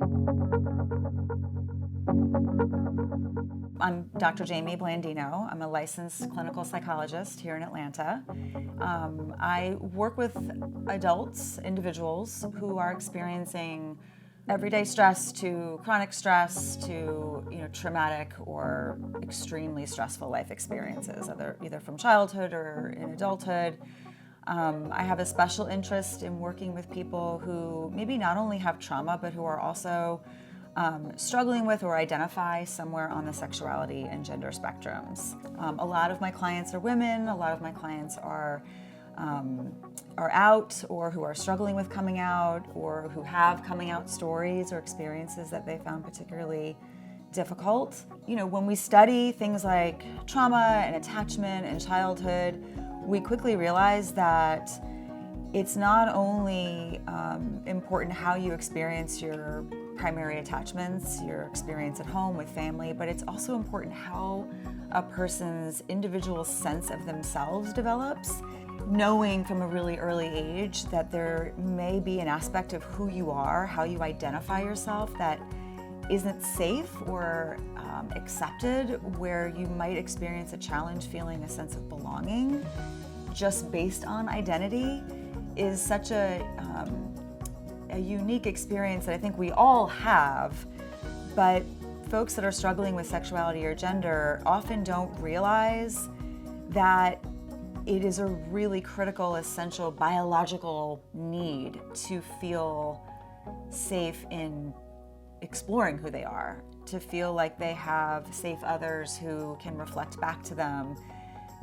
I'm Dr. Jaime Blandino. I'm a licensed clinical psychologist here in Atlanta. I work with adults, individuals who are experiencing everyday stress to chronic stress to traumatic or extremely stressful life experiences, either from childhood or in adulthood. I have a special interest in working with people who maybe not only have trauma, but who are also struggling with or identify somewhere on the sexuality and gender spectrums. A lot of my clients are women. A lot of my clients are out, or who are struggling with coming out, or who have coming out stories or experiences that they found particularly difficult. When we study things like trauma and attachment and childhood, we quickly realize that it's not only important how you experience your primary attachments, your experience at home with family, but it's also important how a person's individual sense of themselves develops, knowing from a really early age that there may be an aspect of who you are, how you identify yourself, that isn't safe or accepted, where you might experience a challenge feeling a sense of belonging just based on identity, is such a unique experience that I think we all have, but folks that are struggling with sexuality or gender often don't realize that it is a really critical, essential biological need to feel safe in exploring who they are, to feel like they have safe others who can reflect back to them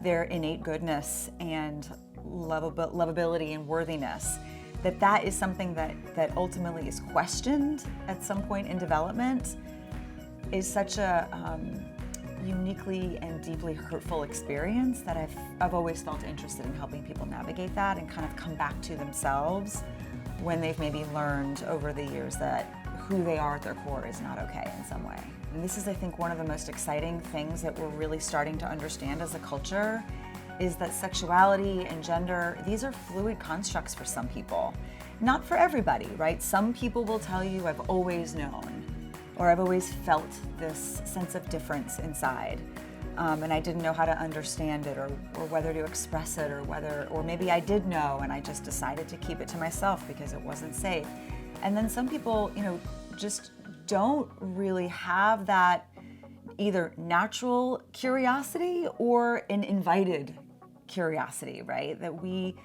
their innate goodness and lovability and worthiness. That is something that ultimately is questioned at some point in development, is such a uniquely and deeply hurtful experience that I've always felt interested in helping people navigate that and kind of come back to themselves when they've maybe learned over the years that who they are at their core is not okay in some way. And this is, I think, one of the most exciting things that we're really starting to understand as a culture, is that sexuality and gender, these are fluid constructs for some people. Not for everybody, right? Some people will tell you, I've always known, or I've always felt this sense of difference inside, and I didn't know how to understand it, or whether to express it, or maybe I did know and I just decided to keep it to myself because it wasn't safe. And then some people, just don't really have that either natural curiosity or an invited curiosity, right? That we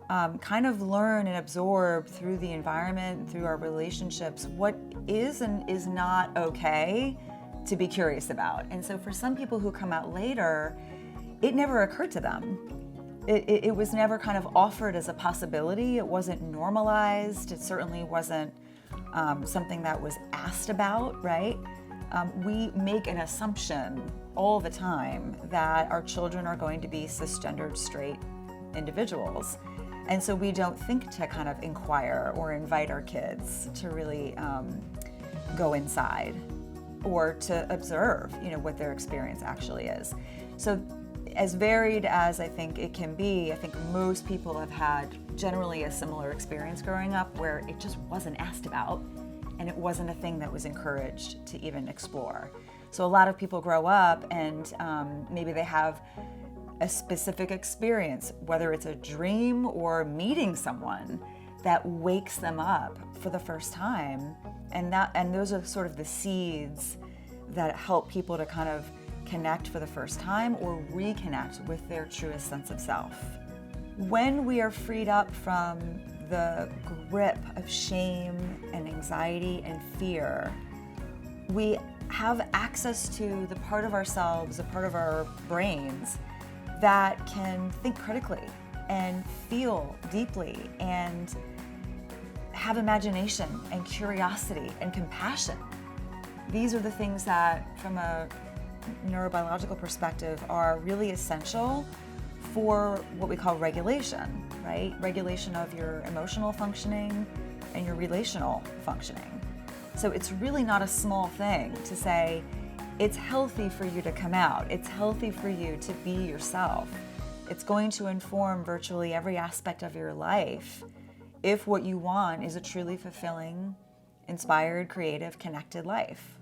kind of learn and absorb through the environment, through our relationships, what is and is not okay to be curious about. And so for some people who come out later, it never occurred to them. It was never kind of offered as a possibility. It wasn't normalized. It certainly wasn't something that was asked about, right? We make an assumption all the time that our children are going to be cisgendered straight individuals. And so we don't think to kind of inquire or invite our kids to really go inside or to observe, what their experience actually is. So as varied as I think it can be, I think most people have had generally a similar experience growing up where it just wasn't asked about and it wasn't a thing that was encouraged to even explore. So a lot of people grow up and maybe they have a specific experience, whether it's a dream or meeting someone that wakes them up for the first time, and those are sort of the seeds that help people to kind of connect for the first time or reconnect with their truest sense of self. When we are freed up from the grip of shame and anxiety and fear, we have access to the part of ourselves, a part of our brains that can think critically and feel deeply and have imagination and curiosity and compassion. These are the things that, from a neurobiological perspective, are really essential for what we call regulation, right? Regulation of your emotional functioning and your relational functioning. So it's really not a small thing to say, it's healthy for you to come out. It's healthy for you to be yourself. It's going to inform virtually every aspect of your life if what you want is a truly fulfilling inspired, creative, connected life.